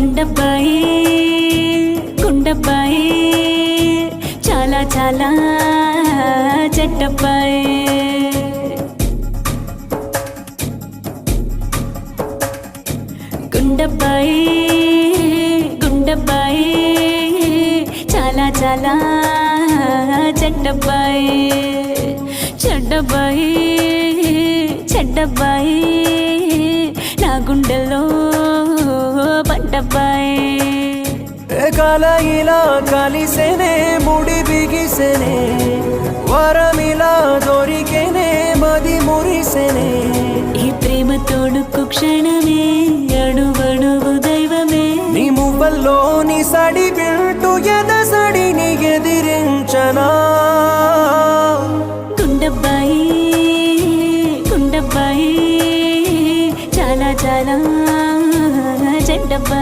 గుండబ్బాయి గుండబ్బాయి చాలా చాలా చెడ్డబ్బాయి గుండబ్బాయి గుండబ్బాయి చాలా చాలా చెడ్డబ్బాయి చెడ్డబ్బాయి చెడ్డబ్బాయి నా గుండెల్లో పడ్డబ్బాయి కాలయిలా కలిసేనే ముడి బిగిసేనే వరమిలా దొరికేనే మది మురిసేనే ఈ ప్రేమ తోడుకు క్షణమే అణువణువు దైవమే నీ మువ్వల్లోని సడి వింటూ ఎదసడిని ఎదిరించనా